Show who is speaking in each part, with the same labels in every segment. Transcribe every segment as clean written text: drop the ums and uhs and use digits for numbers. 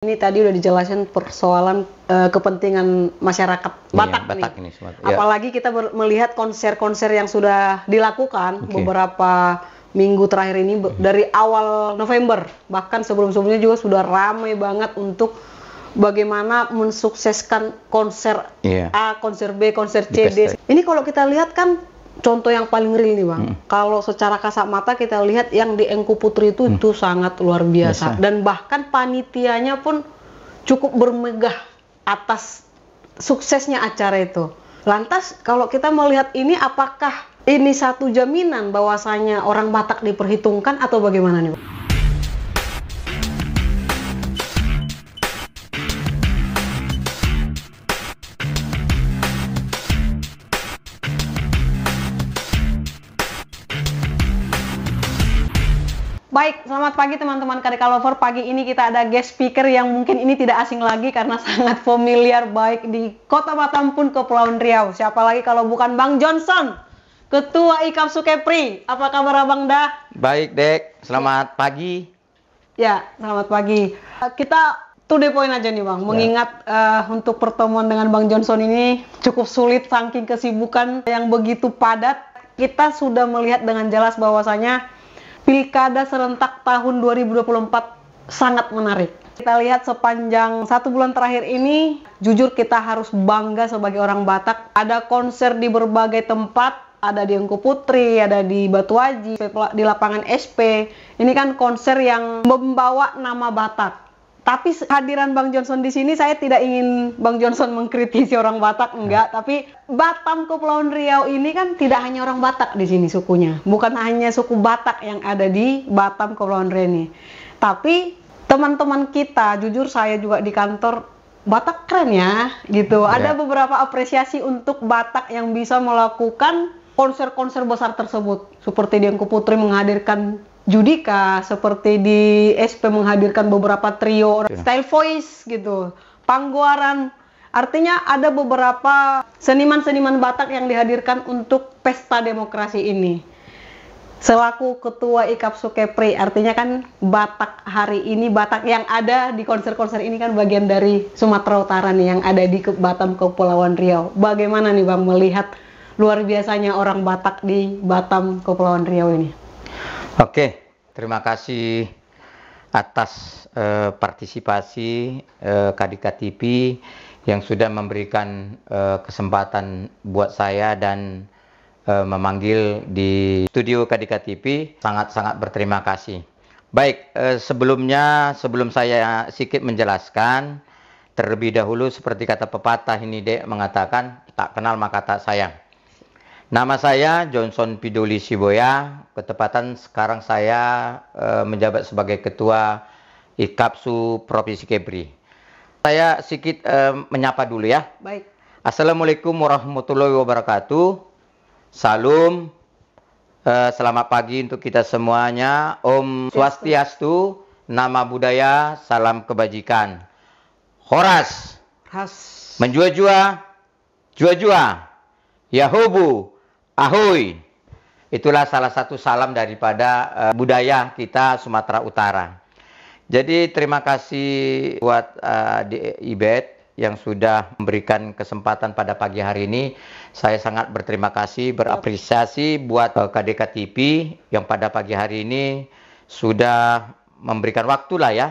Speaker 1: Ini tadi udah dijelasin persoalan kepentingan masyarakat Batak,
Speaker 2: Batak
Speaker 1: nih.
Speaker 2: ini semua.
Speaker 1: Apalagi kita melihat konser-konser yang sudah dilakukan beberapa minggu terakhir ini dari awal November, bahkan sebelum-sebelumnya juga sudah ramai banget untuk bagaimana mensukseskan konser A, konser B, konser C, D. Ini kalau kita lihat kan contoh yang paling real nih Bang. Kalau secara kasat mata kita lihat yang di Engku Putri itu sangat luar biasa. Dan bahkan panitianya pun cukup bermegah atas suksesnya acara itu. Lantas kalau kita melihat ini, apakah ini satu jaminan bahwasanya orang Batak diperhitungkan atau bagaimana nih Bang? Baik, selamat pagi teman-teman KDK Lover. Pagi ini kita ada guest speaker yang mungkin ini tidak asing lagi karena sangat familiar baik di Kota Batam pun Kepulauan Riau. Siapa lagi kalau bukan Bang Johnson, Ketua IKAP Sukepri. Apa kabar Abang dah?
Speaker 2: Baik Dek, selamat pagi.
Speaker 1: Ya, selamat pagi. Kita to the point aja nih Bang, mengingat untuk pertemuan dengan Bang Johnson ini cukup sulit saking kesibukan yang begitu padat. Kita sudah melihat dengan jelas bahwasanya Pilkada serentak tahun 2024 sangat menarik. Kita lihat sepanjang 1 bulan terakhir ini, jujur kita harus bangga sebagai orang Batak. Ada konser di berbagai tempat, ada di Engku Putri, ada di Batuaji, di lapangan SP. Ini kan konser yang membawa nama Batak. Tapi kehadiran Bang Johnson di sini, saya tidak ingin Bang Johnson mengkritisi orang Batak, enggak. Tapi Batam Kepulauan Riau ini kan tidak hanya orang Batak di sini sukunya. Bukan hanya suku Batak yang ada di Batam Kepulauan Riau ini. Tapi teman-teman kita, jujur saya juga di kantor, Batak keren ya, gitu. Ada beberapa apresiasi untuk Batak yang bisa melakukan konser-konser besar tersebut. Seperti di Engku Putri menghadirkan Judika, seperti di SP menghadirkan beberapa trio style voice gitu, Pangguaran. Artinya ada beberapa seniman-seniman Batak yang dihadirkan untuk pesta demokrasi ini. Selaku Ketua IKAP Sukepri, artinya kan Batak hari ini, Batak yang ada di konser-konser ini kan bagian dari Sumatera Utara nih, yang ada di Batam Kepulauan Riau. Bagaimana nih Bang melihat luar biasanya orang Batak di Batam Kepulauan Riau ini?
Speaker 2: Oke, terima kasih atas partisipasi KDK TV yang sudah memberikan kesempatan buat saya dan memanggil di studio KDK TV. Sangat-sangat berterima kasih. Baik, sebelum saya sedikit menjelaskan, terlebih dahulu seperti kata pepatah ini Dek mengatakan, tak kenal maka tak sayang. Nama saya Johnson Pidoli Siboya, ketepatan sekarang saya menjabat sebagai Ketua IKAPSU Provinsi Kepri. Saya sedikit menyapa dulu ya.
Speaker 1: Baik.
Speaker 2: Assalamualaikum warahmatullahi wabarakatuh. Salam, selamat pagi untuk kita semuanya. Om Swastiastu, nama budaya, salam kebajikan. Horas, menjua-jua, jua-jua, Yahobu, ahoy. Itulah salah satu salam daripada budaya kita Sumatera Utara. Jadi terima kasih buat Ibet yang sudah memberikan kesempatan pada pagi hari ini. Saya sangat berterima kasih, berapresiasi buat KDK TV yang pada pagi hari ini sudah memberikan waktu lah ya.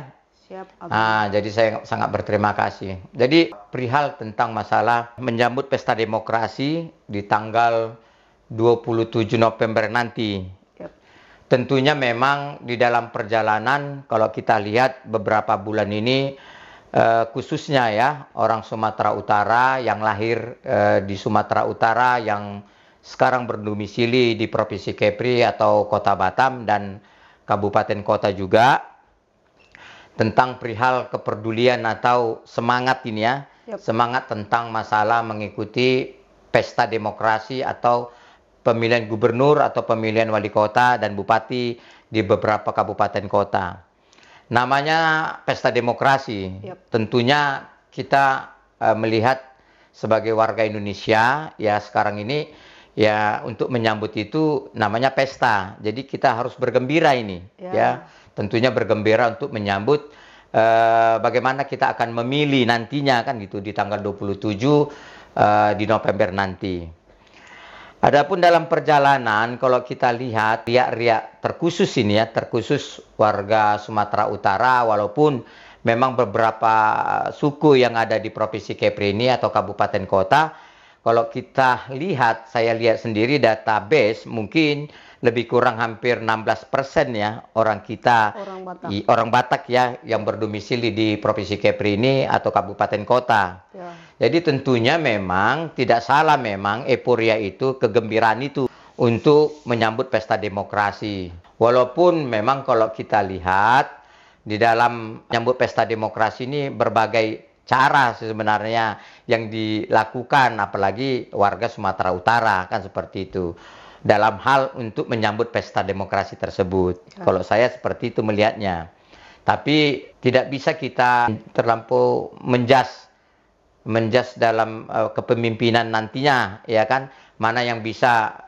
Speaker 1: Siap,
Speaker 2: jadi saya sangat berterima kasih. Jadi perihal tentang masalah menyambut pesta demokrasi di tanggal 27 November nanti. Tentunya memang di dalam perjalanan kalau kita lihat beberapa bulan ini khususnya ya orang Sumatera Utara yang lahir di Sumatera Utara yang sekarang berdomisili di Provinsi Kepri atau Kota Batam dan Kabupaten Kota juga, tentang perihal kepedulian atau semangat ini ya, semangat tentang masalah mengikuti pesta demokrasi atau pemilihan gubernur atau pemilihan wali kota dan bupati di beberapa kabupaten kota. Namanya pesta demokrasi. Tentunya kita melihat sebagai warga Indonesia ya sekarang ini ya untuk menyambut itu namanya pesta. Jadi kita harus bergembira ini ya. Tentunya bergembira untuk menyambut bagaimana kita akan memilih nantinya kan gitu di tanggal 27 di November nanti. Adapun dalam perjalanan kalau kita lihat riak-riak terkhusus ini ya, terkhusus warga Sumatera Utara, walaupun memang beberapa suku yang ada di Provinsi Kepri ini atau kabupaten kota, kalau kita lihat, saya lihat sendiri database mungkin lebih kurang hampir 16% ya orang kita, orang Batak ya yang berdomisili di Provinsi Kepri ini atau kabupaten kota. Ya. Jadi tentunya memang tidak salah memang euforia itu, kegembiraan itu untuk menyambut pesta demokrasi. Walaupun memang kalau kita lihat di dalam menyambut pesta demokrasi ini berbagai cara sebenarnya yang dilakukan, apalagi warga Sumatera Utara kan seperti itu dalam hal untuk menyambut pesta demokrasi tersebut. Kalau saya seperti itu melihatnya. Tapi tidak bisa kita terlampau menjas dalam kepemimpinan nantinya, ya kan? Mana yang bisa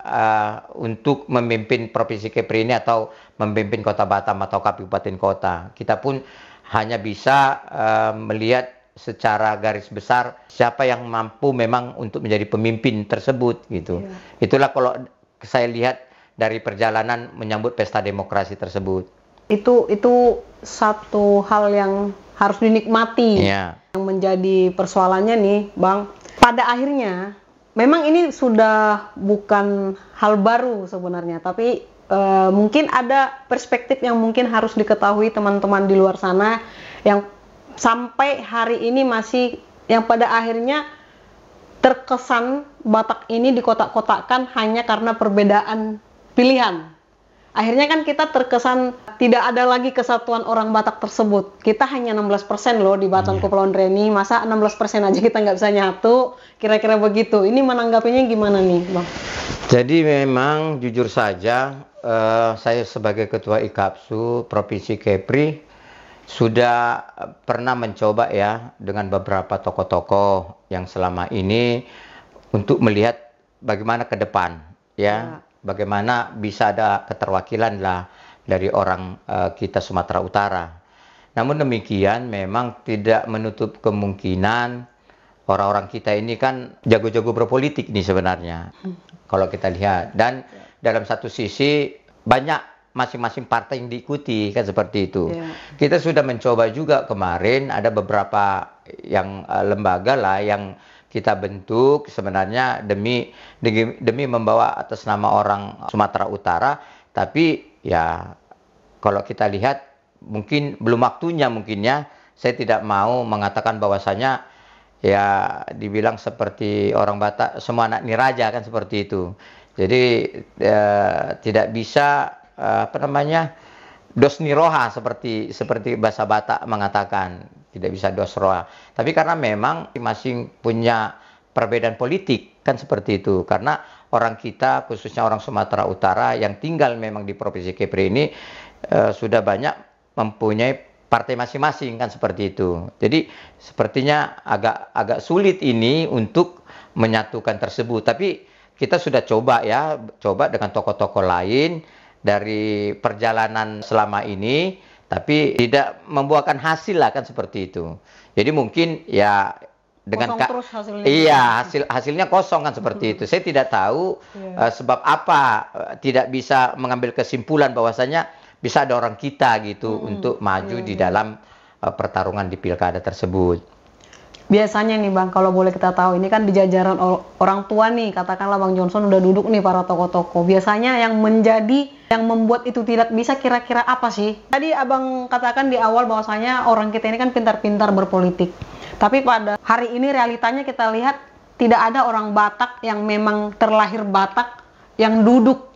Speaker 2: untuk memimpin Provinsi Kepri ini atau memimpin Kota Batam atau kabupaten kota. Kita pun hanya bisa melihat secara garis besar siapa yang mampu memang untuk menjadi pemimpin tersebut gitu. Itulah kalau saya lihat dari perjalanan menyambut pesta demokrasi tersebut.
Speaker 1: Itu satu hal yang harus dinikmati. Yang menjadi persoalannya nih, Bang. Pada akhirnya memang ini sudah bukan hal baru sebenarnya, tapi mungkin ada perspektif yang mungkin harus diketahui teman-teman di luar sana yang sampai hari ini masih yang pada akhirnya terkesan Batak ini dikotak-kotakkan hanya karena perbedaan pilihan. Akhirnya kan kita terkesan tidak ada lagi kesatuan orang Batak tersebut. Kita hanya 16% loh di Batam Kepulauan Reni, masa 16% aja kita nggak bisa nyatu, kira-kira begitu. Ini menanggapinya gimana nih, Bang?
Speaker 2: Jadi memang jujur saja, saya sebagai Ketua IKAPSU Provinsi Kepri sudah pernah mencoba ya dengan beberapa tokoh-tokoh yang selama ini untuk melihat bagaimana ke depan ya, bagaimana bisa ada keterwakilan lah dari orang kita Sumatera Utara. Namun demikian memang tidak menutup kemungkinan orang-orang kita ini kan jago-jago berpolitik nih sebenarnya. Kalau kita lihat, dan dalam satu sisi banyak masing-masing partai yang diikuti kan seperti itu. Kita sudah mencoba juga kemarin ada beberapa yang lembaga lah yang kita bentuk sebenarnya demi membawa atas nama orang Sumatera Utara, tapi ya kalau kita lihat mungkin belum waktunya mungkin ya. Saya tidak mau mengatakan bahwasanya ya dibilang seperti orang Batak semua anak niraja kan seperti itu. Jadi tidak bisa dos niroha seperti bahasa Batak mengatakan, tidak bisa dos roha. Tapi karena memang masing-masing punya perbedaan politik kan seperti itu. Karena orang kita khususnya orang Sumatera Utara yang tinggal memang di Provinsi Kepri ini sudah banyak mempunyai partai masing-masing kan seperti itu. Jadi sepertinya agak sulit ini untuk menyatukan tersebut. Tapi kita sudah coba dengan tokoh-tokoh lain dari perjalanan selama ini, tapi tidak membuahkan hasil lah kan seperti itu. Jadi mungkin ya dengan hasilnya kosong kan seperti itu. Saya tidak tahu sebab apa tidak bisa mengambil kesimpulan bahwasanya bisa ada orang kita gitu untuk maju di dalam pertarungan di pilkada tersebut.
Speaker 1: Biasanya nih Bang, kalau boleh kita tahu, ini kan di jajaran orang tua nih, katakanlah Bang Johnson udah duduk nih para tokoh-tokoh. Biasanya yang membuat itu tidak bisa kira-kira apa sih? Tadi Abang katakan di awal bahwasanya orang kita ini kan pintar-pintar berpolitik. Tapi pada hari ini realitanya kita lihat tidak ada orang Batak yang memang terlahir Batak yang duduk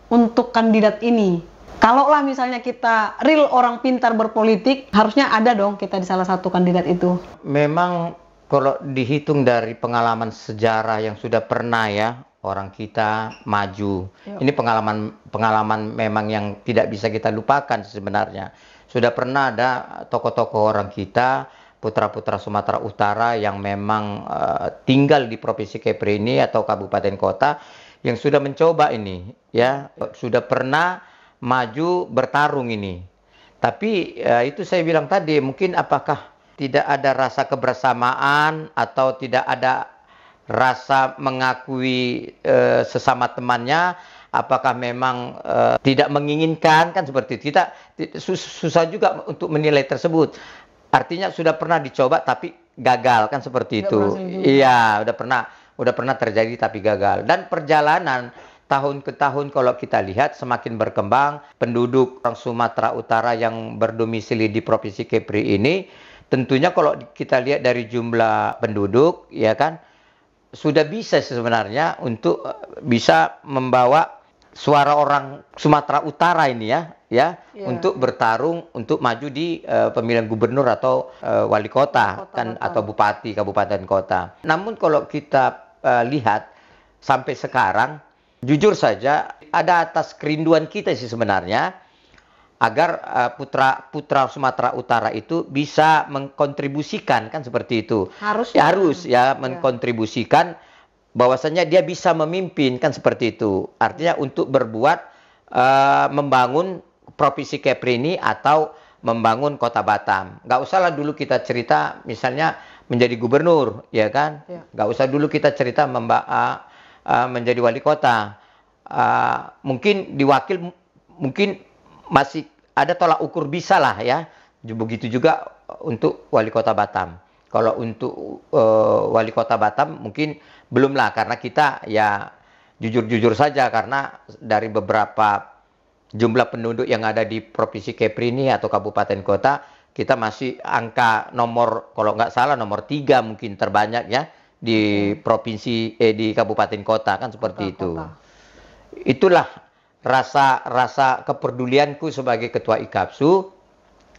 Speaker 1: untuk kandidat ini. Kalaulah misalnya kita real orang pintar berpolitik, harusnya ada dong kita di salah satu kandidat itu.
Speaker 2: Memang kalau dihitung dari pengalaman sejarah yang sudah pernah ya orang kita maju. Ini pengalaman memang yang tidak bisa kita lupakan sebenarnya. Sudah pernah ada tokoh-tokoh orang kita, putra-putra Sumatera Utara yang memang tinggal di Provinsi Kepri ini atau kabupaten kota yang sudah mencoba ini ya, sudah pernah maju bertarung ini. Tapi itu saya bilang tadi, mungkin apakah tidak ada rasa kebersamaan atau tidak ada rasa mengakui sesama temannya, apakah memang tidak menginginkan, kan seperti itu. Kita susah juga untuk menilai tersebut. Artinya sudah pernah dicoba tapi gagal, kan seperti itu. Iya, udah pernah terjadi tapi gagal. Dan perjalanan tahun ke tahun kalau kita lihat semakin berkembang, penduduk orang Sumatera Utara yang berdomisili di Provinsi Kepri ini, tentunya kalau kita lihat dari jumlah penduduk, ya kan, sudah bisa sebenarnya untuk bisa membawa suara orang Sumatera Utara ini untuk bertarung untuk maju di pemilihan gubernur atau wali kota, kan, atau bupati kabupaten kota. Namun kalau kita lihat sampai sekarang, jujur saja ada atas kerinduan kita sih sebenarnya agar putra Sumatera Utara itu bisa mengkontribusikan, kan seperti itu. Harus mengkontribusikan bahwasanya dia bisa memimpin, kan seperti itu. Artinya untuk berbuat membangun Provinsi Kepri ini atau membangun Kota Batam. Nggak usahlah dulu kita cerita misalnya menjadi gubernur, ya kan? Nggak usah dulu kita cerita menjadi wali kota. Mungkin diwakil, mungkin masih ada tolak ukur bisa lah ya. Begitu juga untuk wali kota Batam. Kalau untuk wali kota Batam mungkin belum lah, karena kita ya jujur-jujur saja, karena dari beberapa jumlah penduduk yang ada di Provinsi Kepri ini atau kabupaten kota, kita masih angka nomor, kalau nggak salah nomor 3 mungkin terbanyak ya di provinsi di kabupaten kota, kan seperti itu. Itulah rasa kepedulianku sebagai ketua IKAPSU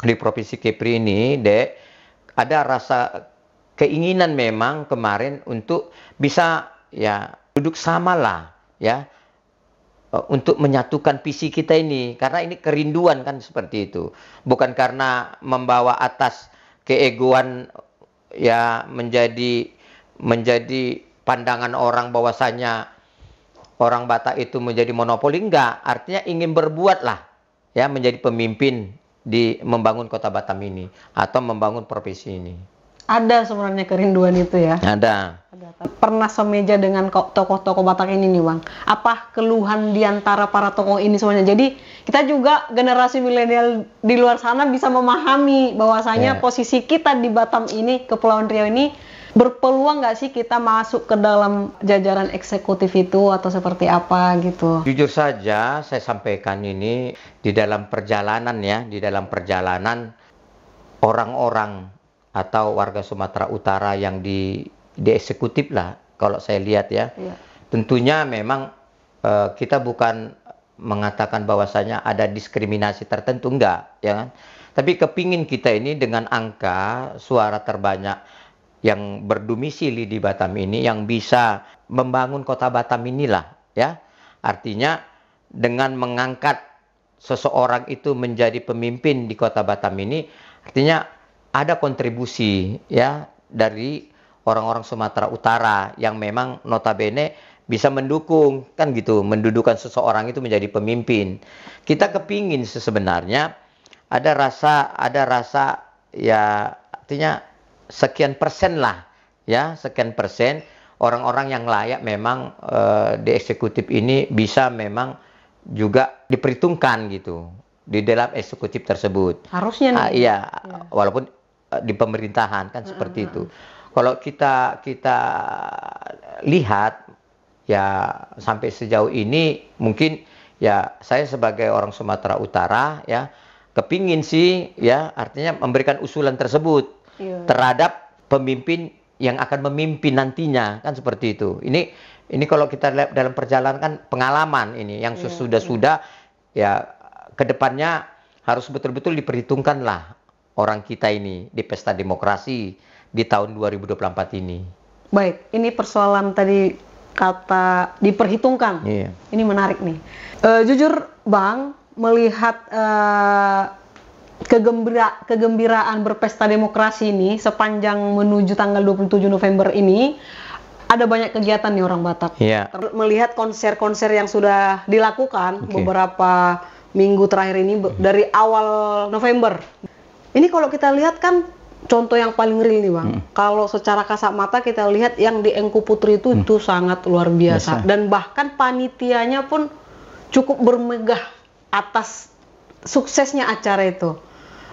Speaker 2: di Provinsi Kepri ini, Dek. Ada rasa keinginan memang kemarin untuk bisa ya duduk sama lah ya, untuk menyatukan visi kita ini, karena ini kerinduan, kan seperti itu. Bukan karena membawa atas keegoan ya menjadi pandangan orang bahwasanya orang Batak itu menjadi monopoli, enggak. Artinya ingin berbuat lah ya, menjadi pemimpin di membangun Kota Batam ini atau membangun provinsi ini.
Speaker 1: Ada sebenarnya kerinduan itu ya?
Speaker 2: Ada.
Speaker 1: Pernah semeja dengan tokoh-tokoh Batak ini nih Bang. Apa keluhan di antara para tokoh ini semuanya? Jadi kita juga generasi milenial di luar sana bisa memahami bahwasanya posisi kita di Batam ini, Kepulauan Riau ini, berpeluang nggak sih kita masuk ke dalam jajaran eksekutif itu atau seperti apa gitu? Jujur
Speaker 2: saja saya sampaikan ini di dalam perjalanan ya, di dalam perjalanan orang-orang atau warga Sumatera Utara yang di eksekutif lah, kalau saya lihat ya. Tentunya memang kita bukan mengatakan bahwasanya ada diskriminasi tertentu, enggak ya kan. Tapi kepingin kita ini dengan angka suara terbanyak yang berdomisili di Batam ini yang bisa membangun Kota Batam inilah ya. Artinya dengan mengangkat seseorang itu menjadi pemimpin di Kota Batam ini, artinya ada kontribusi ya dari orang-orang Sumatera Utara yang memang notabene bisa mendukung, kan gitu, mendudukan seseorang itu menjadi pemimpin. Kita kepingin sebenarnya ada rasa ya, artinya sekian persen lah ya, sekian persen orang-orang yang layak memang di eksekutif ini bisa memang juga diperhitungkan gitu di dalam eksekutif tersebut.
Speaker 1: Harusnya nih.
Speaker 2: Iya, walaupun di pemerintahan, kan seperti itu. Kalau kita lihat ya sampai sejauh ini, mungkin ya saya sebagai orang Sumatera Utara ya kepingin sih ya, artinya memberikan usulan tersebut terhadap pemimpin yang akan memimpin nantinya, kan seperti itu. Ini kalau kita lihat dalam perjalanan kan pengalaman ini yang sudah ya, kedepannya harus betul-betul diperhitungkan lah orang kita ini di pesta demokrasi di tahun 2024 ini. Baik, ini persoalan tadi kata diperhitungkan. Ini menarik nih. Jujur Bang, melihat kegembiraan berpesta demokrasi ini sepanjang menuju tanggal 27 November ini, ada banyak kegiatan nih orang Batak. Melihat konser-konser yang sudah dilakukan, beberapa
Speaker 1: minggu terakhir ini dari awal November. Ini kalau kita lihat kan contoh yang paling real nih Bang. Kalau secara kasat mata kita lihat yang di Engku Putri itu sangat luar biasa. Dan bahkan panitianya pun cukup bermegah atas suksesnya acara itu.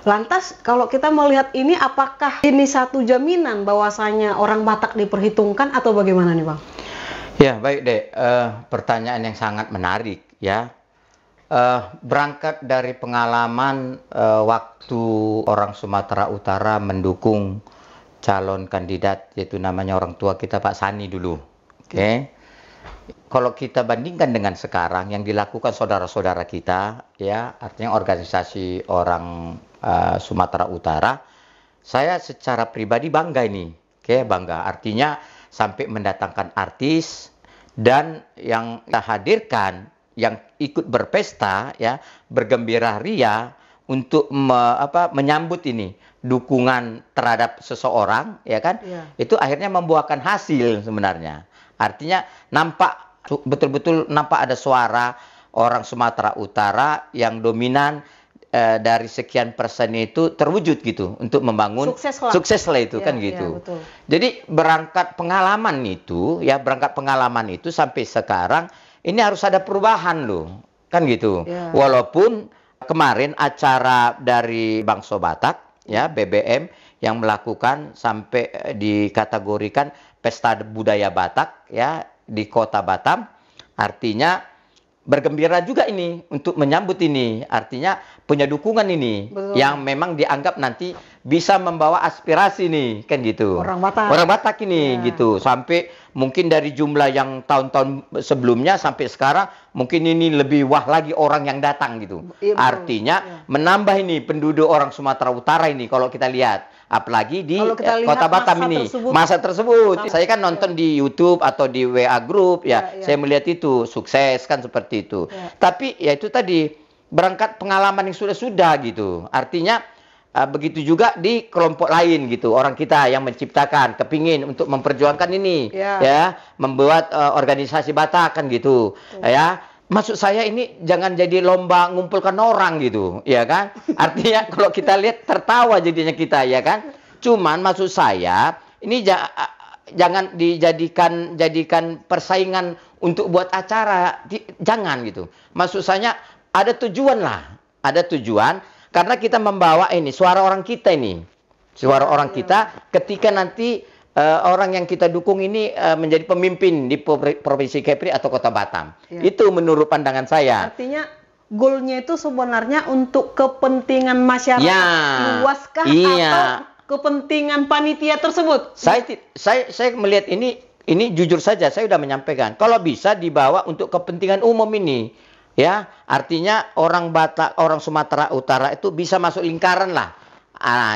Speaker 1: Lantas kalau kita melihat ini, apakah ini satu jaminan bahwasanya orang Batak diperhitungkan atau bagaimana nih Bang?
Speaker 2: Ya baik Dek, pertanyaan yang sangat menarik ya. Berangkat dari pengalaman waktu orang Sumatera Utara mendukung calon kandidat, yaitu namanya orang tua kita Pak Sani dulu. Oke. Kalau kita bandingkan dengan sekarang yang dilakukan saudara-saudara kita, ya artinya organisasi orang Sumatera Utara, saya secara pribadi bangga ini. Oke, bangga. Artinya sampai mendatangkan artis dan yang kita hadirkan yang ikut berpesta ya, bergembira ria untuk menyambut ini dukungan terhadap seseorang ya kan, itu akhirnya membuahkan hasil sebenarnya. Artinya nampak betul-betul nampak ada suara orang Sumatera Utara yang dominan dari sekian persen itu terwujud gitu untuk membangun sukses lah itu kan gitu.
Speaker 1: Betul.
Speaker 2: Jadi berangkat pengalaman itu sampai sekarang ini harus ada perubahan loh, kan gitu. Walaupun kemarin acara dari Bangsa Batak, ya BBM yang melakukan sampai dikategorikan pesta budaya Batak, ya di Kota Batam, artinya bergembira juga ini untuk menyambut ini, artinya punya dukungan ini. Betul. Yang memang dianggap nanti bisa membawa aspirasi nih, kan gitu. Orang Batak ini gitu. Sampai mungkin dari jumlah yang tahun-tahun sebelumnya sampai sekarang mungkin ini lebih wah lagi orang yang datang gitu. Artinya menambah ini penduduk orang Sumatera Utara ini kalau kita lihat. Apalagi di Kota Batam ini masa tersebut. Saya kan nonton di YouTube atau di WA Group saya melihat itu sukses kan seperti itu. Tapi ya itu tadi berangkat pengalaman yang sudah gitu. Artinya begitu juga di kelompok lain gitu. Orang kita yang menciptakan, kepingin untuk memperjuangkan ini ya, membuat organisasi Batak kan gitu. Ya. Maksud saya ini jangan jadi lomba ngumpulkan orang gitu, ya kan? Artinya kalau kita lihat tertawa jadinya kita, ya kan? Cuman maksud saya ini jangan jadikan persaingan untuk buat acara, jangan gitu. Maksud saya ada tujuan lah, ada tujuan karena kita membawa ini suara orang kita ini, suara orang kita ketika nanti orang yang kita dukung ini menjadi pemimpin di Provinsi Kepri atau Kota Batam. Itu menurut pandangan saya.
Speaker 1: Artinya goalnya itu sebenarnya untuk kepentingan masyarakat luaskah atau kepentingan panitia tersebut?
Speaker 2: Saya melihat ini jujur saja saya sudah menyampaikan. Kalau bisa dibawa untuk kepentingan umum ini, ya artinya orang Batak, orang Sumatera Utara itu bisa masuk lingkaran lah.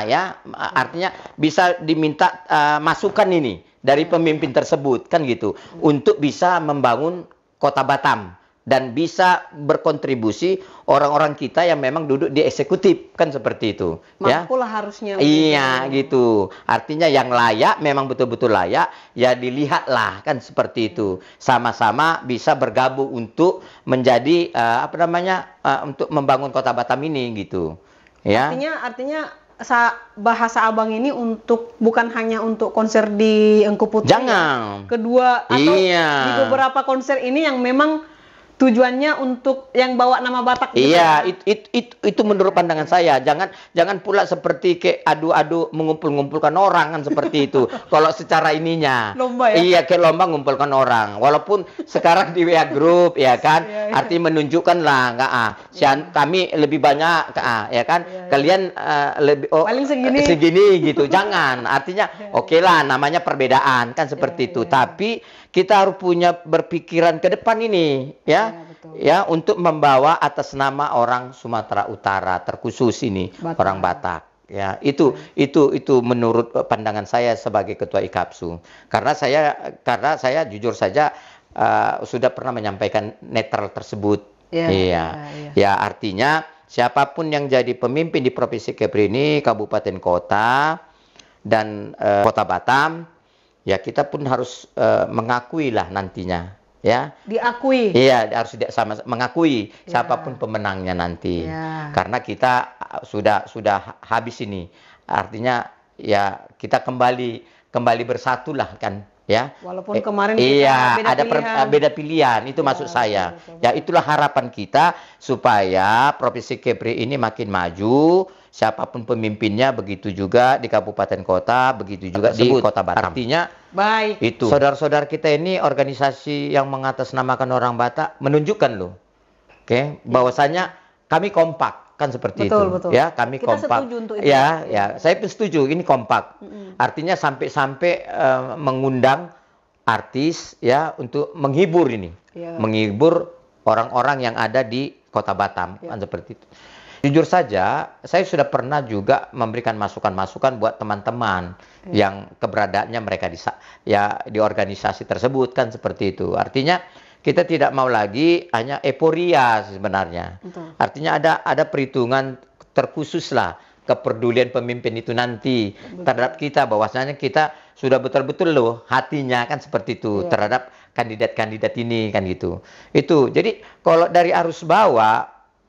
Speaker 2: Ya artinya bisa diminta masukan ini dari pemimpin tersebut kan gitu untuk bisa membangun Kota Batam dan bisa berkontribusi orang-orang kita yang memang duduk di eksekutif kan seperti itu.
Speaker 1: Mampulah harusnya.
Speaker 2: Iya gitu. Artinya yang layak memang betul-betul layak ya dilihatlah kan seperti itu. Sama-sama bisa bergabung untuk menjadi untuk membangun Kota Batam ini gitu. Ya.
Speaker 1: Artinya bahasa Abang ini bukan hanya untuk konser di Engku Putri.
Speaker 2: Jangan.
Speaker 1: Kedua atau di beberapa konser ini yang memang tujuannya untuk yang bawa nama Batak.
Speaker 2: Iya, itu menurut pandangan saya. Jangan pula seperti kayak adu-adu mengumpulkan orang kan seperti itu. Kalau secara ininya.
Speaker 1: Lomba ya?
Speaker 2: Iya, kayak lomba mengumpulkan orang. Walaupun sekarang di WA Group ya kan, artinya menunjukkan lah kami lebih banyak ya kan. Kalian lebih
Speaker 1: paling
Speaker 2: segini gitu. Jangan. Artinya oke lah namanya perbedaan kan seperti itu. Tapi kita harus punya berpikiran ke depan ini ya. Ya untuk membawa atas nama orang Sumatera Utara terkhusus ini orang Batak ya itu menurut pandangan saya sebagai ketua IKAPSU karena saya jujur saja sudah pernah menyampaikan netral tersebut ya artinya siapapun yang jadi pemimpin di Provinsi Kepri ini kabupaten kota dan Kota Batam ya kita pun harus mengakui lah nantinya ya.
Speaker 1: Diakui.
Speaker 2: Iya, harus sama mengakui
Speaker 1: Ya.
Speaker 2: siapapun pemenangnya nanti.
Speaker 1: Ya.
Speaker 2: Karena kita sudah habis ini. Artinya ya kita kembali bersatulah kan, ya.
Speaker 1: Walaupun kemarin
Speaker 2: iya,
Speaker 1: kita
Speaker 2: ada beda pilihan, itu
Speaker 1: Ya,
Speaker 2: maksud saya.
Speaker 1: betul.
Speaker 2: Ya, itulah harapan kita supaya Provinsi Kepri ini makin maju, siapapun pemimpinnya, begitu juga di kabupaten kota, begitu juga di Kota Batam. Artinya
Speaker 1: Baik.
Speaker 2: itu saudara-saudara kita ini organisasi yang mengatasnamakan orang Batak menunjukkan loh, oke, bahwasanya kami kompak kan seperti
Speaker 1: Betul,
Speaker 2: itu,
Speaker 1: betul.
Speaker 2: ya kami
Speaker 1: Kita
Speaker 2: kompak.
Speaker 1: setuju untuk itu.
Speaker 2: Ya, ya, saya pun setuju ini kompak. Artinya sampai-sampai mengundang artis ya untuk menghibur ini,
Speaker 1: Ya.
Speaker 2: menghibur orang-orang yang ada di Kota Batam kan seperti itu. Jujur saja, saya sudah pernah juga memberikan masukan-masukan buat teman-teman yang keberadaannya mereka di organisasi tersebut kan seperti itu. Artinya kita tidak mau lagi hanya euforia sebenarnya.
Speaker 1: Betul.
Speaker 2: Artinya ada perhitungan terkhusus lah kepedulian pemimpin itu nanti terhadap kita, bahwasanya kita sudah betul-betul loh hatinya kan seperti itu terhadap kandidat-kandidat ini kan gitu. Itu. Jadi kalau dari arus bawah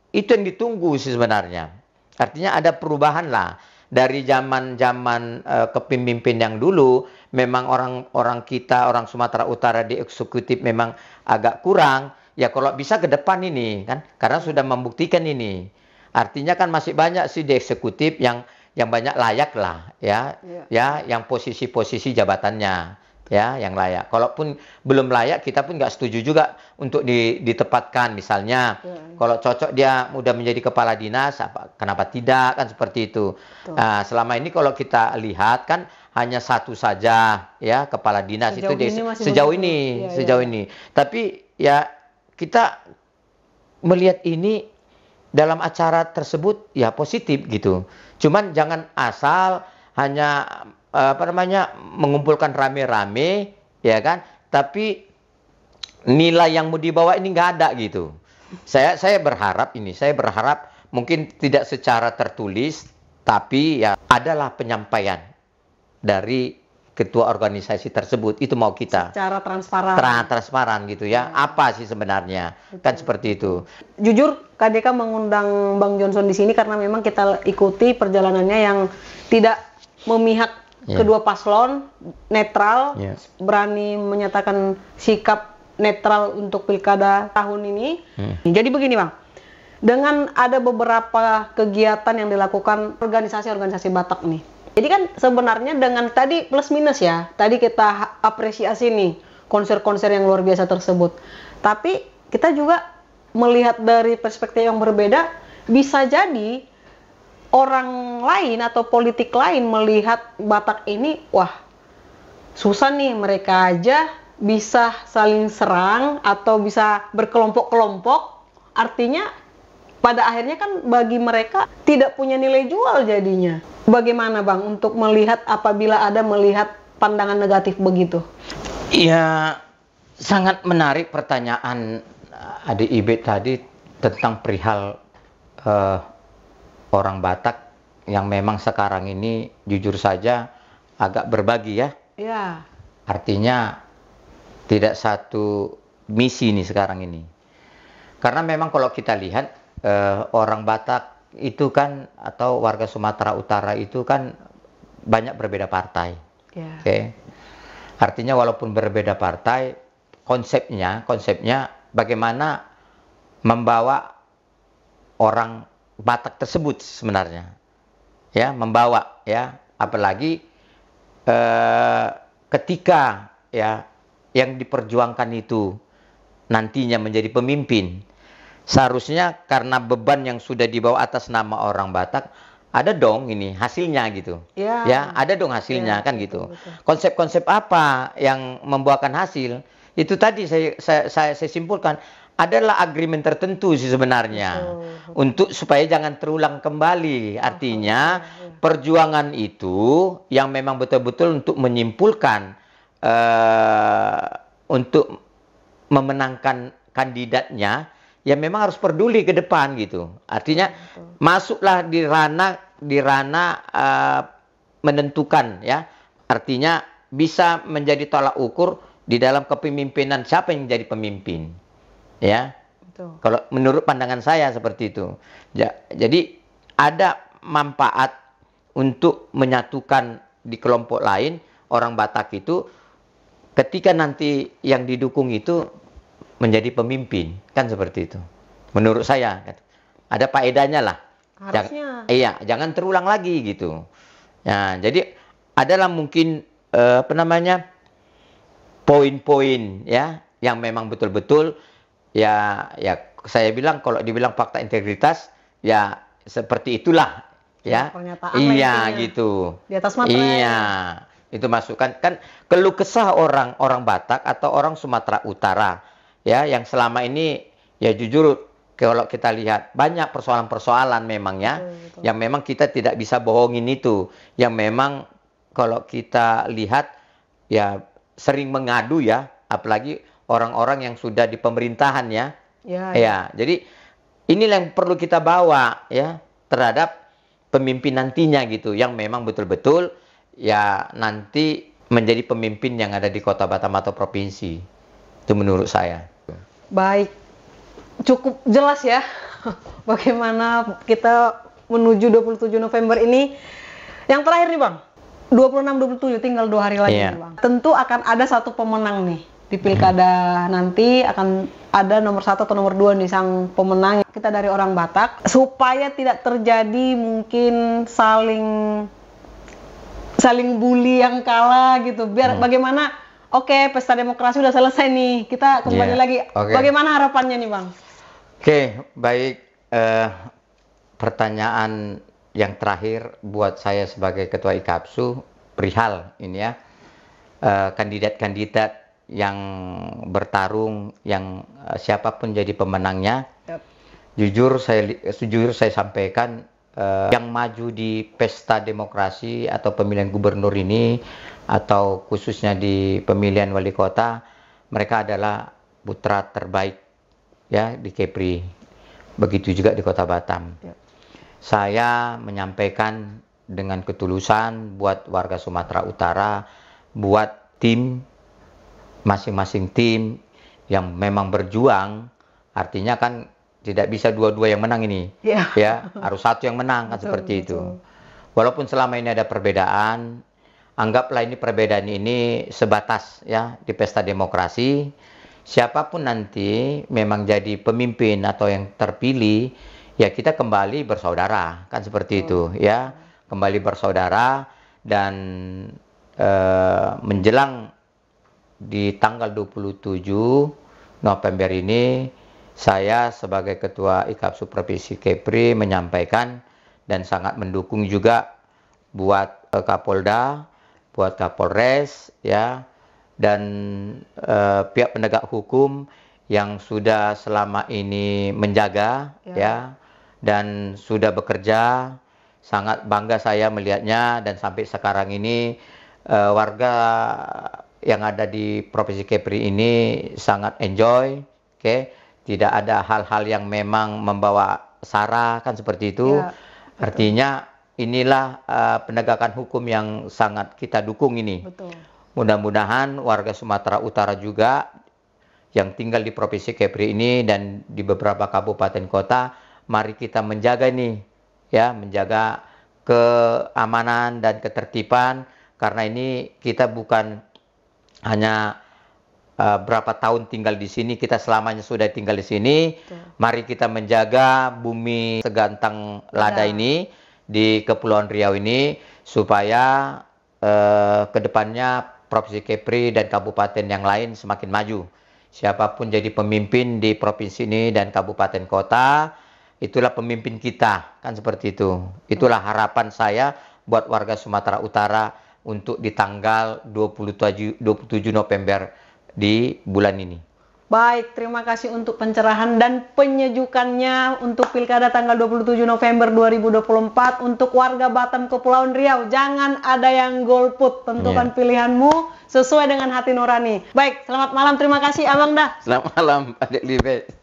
Speaker 2: itu yang ditunggu sih sebenarnya. Artinya ada perubahan lah. Dari zaman-zaman kepemimpin yang dulu, memang orang kita, orang Sumatera Utara di eksekutif memang agak kurang. Ya kalau bisa ke depan ini kan, karena sudah membuktikan ini. Artinya kan masih banyak sih di eksekutif yang banyak layak lah, ya, ya, yang posisi-posisi jabatannya. Ya, yang layak. Kalaupun belum layak, kita pun nggak setuju juga untuk ditempatkan. Misalnya, kalau cocok dia udah menjadi kepala dinas, kenapa tidak? Kan seperti itu. Nah, selama ini kalau kita lihat kan hanya satu saja, ya, kepala dinas itu sejauh ini. Tapi ya kita melihat ini dalam acara tersebut ya positif gitu. Cuman jangan asal hanya mengumpulkan rame-rame, ya kan? Tapi nilai yang mau dibawa ini nggak ada gitu. Saya berharap mungkin tidak secara tertulis, tapi ya adalah penyampaian dari ketua organisasi tersebut. Itu mau kita.
Speaker 1: Secara transparan.
Speaker 2: Transparan gitu ya. Apa sih sebenarnya? Kan seperti itu.
Speaker 1: Jujur, KDK mengundang Bang Johnson di sini karena memang kita ikuti perjalanannya yang tidak memihak kedua paslon, netral, berani menyatakan sikap netral untuk pilkada tahun ini. Jadi begini Bang, dengan ada beberapa kegiatan yang dilakukan organisasi-organisasi Batak nih. Jadi kan sebenarnya dengan tadi plus minus ya, tadi kita apresiasi nih konser-konser yang luar biasa tersebut. Tapi kita juga melihat dari perspektif yang berbeda, bisa jadi orang lain atau politik lain melihat Batak ini, wah susah nih, mereka aja bisa saling serang atau bisa berkelompok-kelompok. Artinya pada akhirnya kan bagi mereka tidak punya nilai jual jadinya. Bagaimana Bang untuk melihat apabila ada melihat pandangan negatif begitu?
Speaker 2: Ya, sangat menarik pertanyaan Adik Ibe tadi tentang perihal orang Batak yang memang sekarang ini jujur saja agak berbagi ya.
Speaker 1: Ya.
Speaker 2: Artinya tidak satu misi nih sekarang ini. Karena memang kalau kita lihat orang Batak itu kan atau warga Sumatera Utara itu kan banyak berbeda partai.
Speaker 1: Ya.
Speaker 2: Oke. Artinya walaupun berbeda partai, konsepnya bagaimana membawa orang Batak tersebut sebenarnya, ya, membawa ya, apalagi ketika ya yang diperjuangkan itu nantinya menjadi pemimpin, seharusnya karena beban yang sudah dibawa atas nama orang Batak, ada dong ini hasilnya gitu, ya, ada dong hasilnya kan gitu. Konsep-konsep apa yang membuahkan hasil itu tadi saya simpulkan adalah agreement tertentu sih sebenarnya untuk supaya jangan terulang kembali. Artinya perjuangan itu yang memang betul-betul untuk menyimpulkan untuk memenangkan kandidatnya, ya memang harus peduli ke depan gitu. Artinya masuklah di ranah menentukan ya. Artinya bisa menjadi tolak ukur di dalam kepemimpinan siapa yang jadi pemimpin, ya.
Speaker 1: Betul.
Speaker 2: Kalau menurut pandangan saya seperti itu. Jadi ada manfaat untuk menyatukan di kelompok lain orang Batak itu ketika nanti yang didukung itu menjadi pemimpin, kan seperti itu. Menurut saya ada faedahnya lah.
Speaker 1: Harusnya.
Speaker 2: Jangan terulang lagi gitu. Nah, jadi adalah mungkin poin-poin ya yang memang betul-betul ya saya bilang kalau dibilang fakta integritas ya seperti itulah ya.
Speaker 1: Pernyataan
Speaker 2: Iya
Speaker 1: intinya.
Speaker 2: gitu.
Speaker 1: Di atas materai.
Speaker 2: Iya. Itu masukan kan keluh kesah orang Batak atau orang Sumatera Utara ya yang selama ini ya jujur kalau kita lihat banyak persoalan-persoalan memang ya
Speaker 1: Betul.
Speaker 2: yang memang kita tidak bisa bohongin itu yang memang kalau kita lihat ya sering mengadu ya, apalagi orang-orang yang sudah di pemerintahan ya. Ya, jadi inilah yang perlu kita bawa ya terhadap pemimpin nantinya gitu, yang memang betul-betul ya nanti menjadi pemimpin yang ada di Kota Batam atau provinsi. Itu menurut saya.
Speaker 1: Baik, cukup jelas ya bagaimana kita menuju 27 November ini. Yang terakhir nih Bang, 26-27 tinggal 2 hari lagi nih Bang. Tentu akan ada satu pemenang nih di pilkada nanti, akan ada nomor 1 atau nomor 2 nih sang pemenang. Kita dari orang Batak supaya tidak terjadi mungkin saling bully yang kalah gitu. Biar bagaimana oke, pesta demokrasi udah selesai nih. Kita kembali lagi. Bagaimana harapannya nih Bang?
Speaker 2: Oke, baik. Pertanyaan yang terakhir buat saya sebagai Ketua IKAPSU perihal ini ya kandidat-kandidat yang bertarung yang siapapun jadi pemenangnya. Jujur saya sampaikan yang maju di pesta demokrasi atau pemilihan gubernur ini atau khususnya di pemilihan wali kota, mereka adalah putra terbaik ya di Kepri. Begitu juga di Kota Batam. Saya menyampaikan dengan ketulusan buat warga Sumatera Utara, buat tim, masing-masing tim yang memang berjuang, artinya kan tidak bisa dua-dua yang menang ini. Ya, harus satu yang menang kan seperti itu. Walaupun selama ini ada perbedaan, anggaplah ini perbedaan ini sebatas ya di pesta demokrasi. Siapapun nanti memang jadi pemimpin atau yang terpilih, ya kita kembali bersaudara, kan seperti itu ya, kembali bersaudara. Dan menjelang di tanggal 27 November ini, saya sebagai Ketua IKAPSU Provinsi Kepri menyampaikan dan sangat mendukung juga buat Kapolda, buat Kapolres ya, dan pihak penegak hukum yang sudah selama ini menjaga ya dan sudah bekerja. Sangat bangga saya melihatnya, dan sampai sekarang ini warga yang ada di Provinsi Kepri ini sangat enjoy, tidak ada hal-hal yang memang membawa sara, kan seperti itu. Artinya inilah penegakan hukum yang sangat kita dukung ini. Mudah-mudahan warga Sumatera Utara juga yang tinggal di Provinsi Kepri ini dan di beberapa kabupaten kota, mari kita menjaga nih ya, menjaga keamanan dan ketertiban, karena ini kita bukan hanya berapa tahun tinggal di sini, kita selamanya sudah tinggal di sini. Mari kita menjaga bumi segantang lada ini di Kepulauan Riau ini supaya kedepannya Provinsi Kepri dan kabupaten yang lain semakin maju. Siapapun jadi pemimpin di provinsi ini dan kabupaten kota, itulah pemimpin kita, kan seperti itu. Itulah harapan saya buat warga Sumatera Utara untuk di tanggal 27 November di bulan ini.
Speaker 1: Baik, terima kasih untuk pencerahan dan penyejukannya untuk Pilkada tanggal 27 November 2024 untuk warga Batam Kepulauan Riau. Jangan ada yang golput, tentukan pilihanmu sesuai dengan hati nurani. Baik, selamat malam, terima kasih Abang dah.
Speaker 2: Selamat malam, Adik Libe.